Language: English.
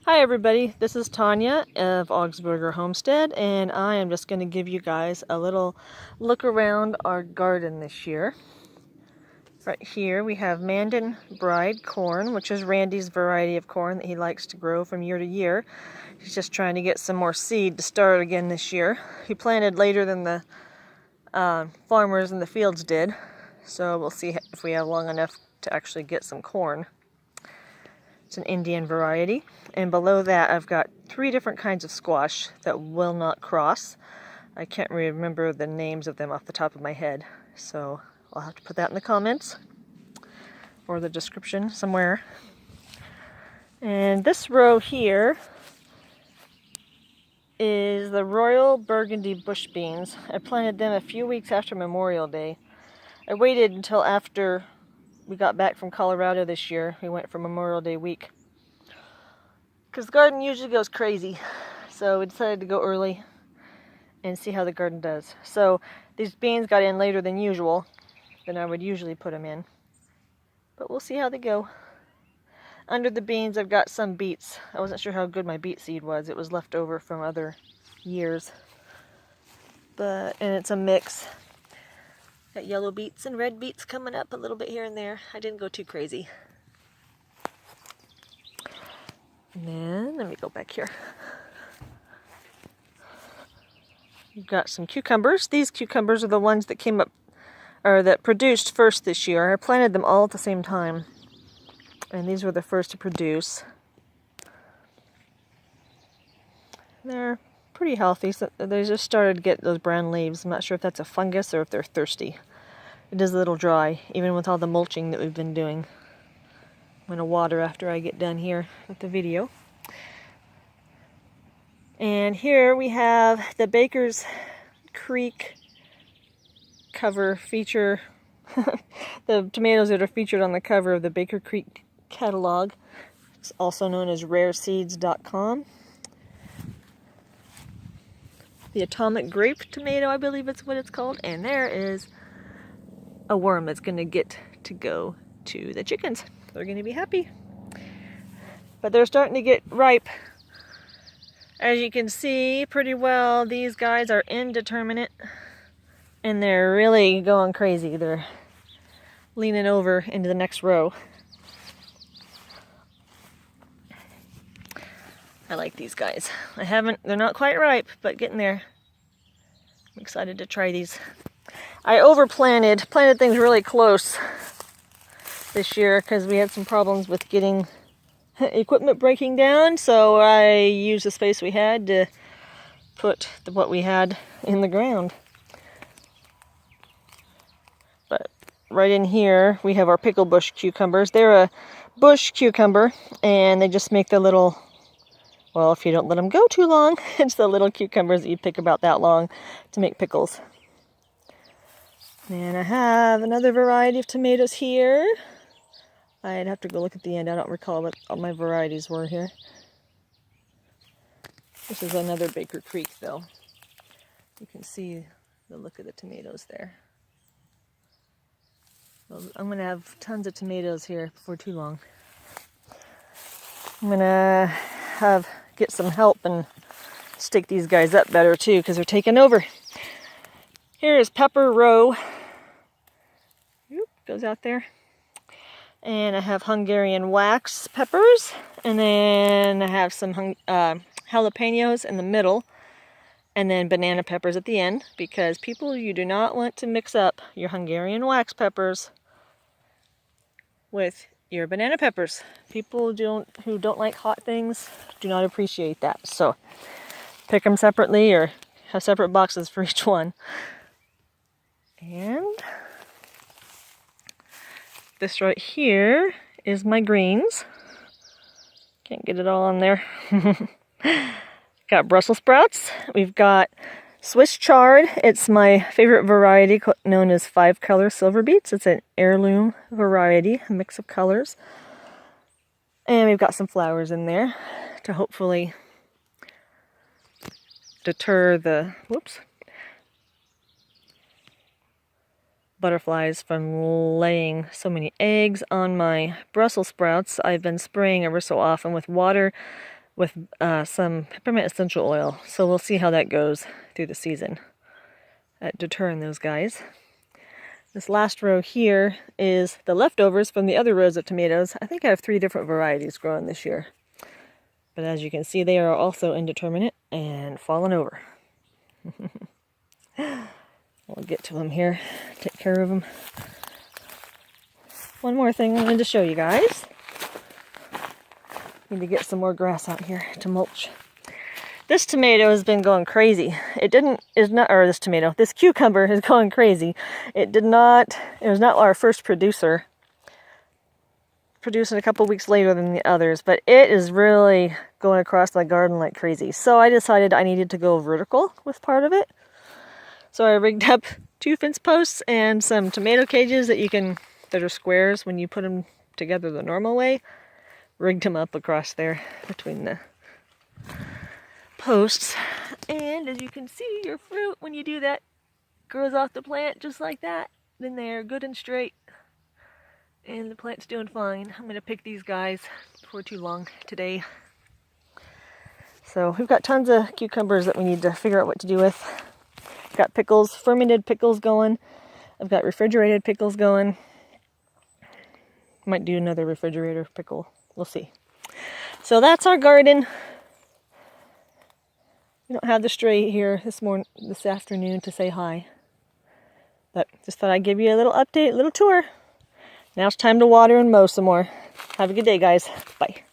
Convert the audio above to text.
Hi everybody, this is Tanya of Augsburger Homestead, and I am just going to give you guys a little look around our garden this year. Right here we have Mandan Bride Corn, which is Randy's variety of corn that he likes to grow from year to year. He's just trying to get some more seed to start again this year. He planted later than the farmers in the fields did, so we'll see if we have long enough to actually get some corn. It's an Indian variety. And below that I've got 3 different kinds of squash that will not cross. I can't remember the names of them off the top of my head, so I'll have to put that in the comments or the description somewhere. And this row here is the Royal Burgundy bush beans. I planted them a few weeks after Memorial Day. I waited until after we got back from Colorado this year. We went for Memorial Day week, because the garden usually goes crazy, so we decided to go early and see how the garden does. So these beans got in later than usual, than I would usually put them in, but we'll see how they go. Under the beans I've got some beets. I wasn't sure how good my beet seed was. It was left over from other years, and it's a mix. Got yellow beets and red beets coming up a little bit here and there. I didn't go too crazy. And then, let me go back here. We've got some cucumbers. These cucumbers are the ones that came up, or that produced first this year. I planted them all at the same time, and these were the first to produce. They're pretty healthy, so they just started to get those brown leaves. I'm not sure if that's a fungus or if they're thirsty. It is a little dry, even with all the mulching that we've been doing. I'm going to water after I get done here with the video. And here we have the Baker's Creek cover feature. The tomatoes that are featured on the cover of the Baker Creek catalog. It's also known as rareseeds.com. The Atomic Grape tomato, I believe it's what it's called. And there is a worm that's going to get to go to the chickens. They're going to be happy. But they're starting to get ripe. As you can see pretty well, these guys are indeterminate. And they're really going crazy. They're leaning over into the next row. I like these guys. They're not quite ripe, but getting there. I'm excited to try these. I planted things really close this year because we had some problems with getting equipment breaking down, so I used the space we had to put what we had in the ground. But right in here we have our Picklebush cucumbers. They're a bush cucumber, and they just make the little, well, if you don't let them go too long, it's the little cucumbers that you pick about that long to make pickles. And I have another variety of tomatoes here. I'd have to go look at the end. I don't recall what all my varieties were here. This is another Baker Creek, though. You can see the look of the tomatoes there. Well, I'm going to have tons of tomatoes here before too long. I'm going to get some help and stick these guys up better, too, because they're taking over. Here is Pepper Row. Oop, goes out there. And I have Hungarian wax peppers, and then I have some jalapenos in the middle, and then banana peppers at the end, because people, you do not want to mix up your Hungarian wax peppers with your banana peppers. People who don't like hot things do not appreciate that. So pick them separately or have separate boxes for each one. And this right here is my greens. Can't get it all on there. Got Brussels sprouts. We've got Swiss chard. It's my favorite variety, known as 5-color Silverbeets. It's an heirloom variety, a mix of colors. And we've got some flowers in there to hopefully deter the butterflies from laying so many eggs on my Brussels sprouts. I've been spraying ever so often with water with some peppermint essential oil. So we'll see how that goes through the season at deterring those guys. This last row here is the leftovers from the other rows of tomatoes. I think I have 3 different varieties growing this year. But as you can see, they are also indeterminate and falling over. We'll get to them here, take care of them. One more thing I wanted to show you guys. Need to get some more grass out here to mulch. This tomato has been going crazy. This cucumber is going crazy. It was not our first producer. Producing a couple weeks later than the others, but it is really going across my garden like crazy. So I decided I needed to go vertical with part of it. So I rigged up 2 fence posts and some tomato cages that are squares when you put them together the normal way. Rigged them up across there between the posts. And as you can see, your fruit, when you do that, grows off the plant just like that. Then they're good and straight. And the plant's doing fine. I'm going to pick these guys before too long today. So we've got tons of cucumbers that we need to figure out what to do with. Got pickles, fermented pickles going. I've got refrigerated pickles going. Might do another refrigerator pickle. We'll see. So that's our garden. We don't have the stray here this afternoon to say hi. But just thought I'd give you a little update, a little tour. Now it's time to water and mow some more. Have a good day, guys. Bye.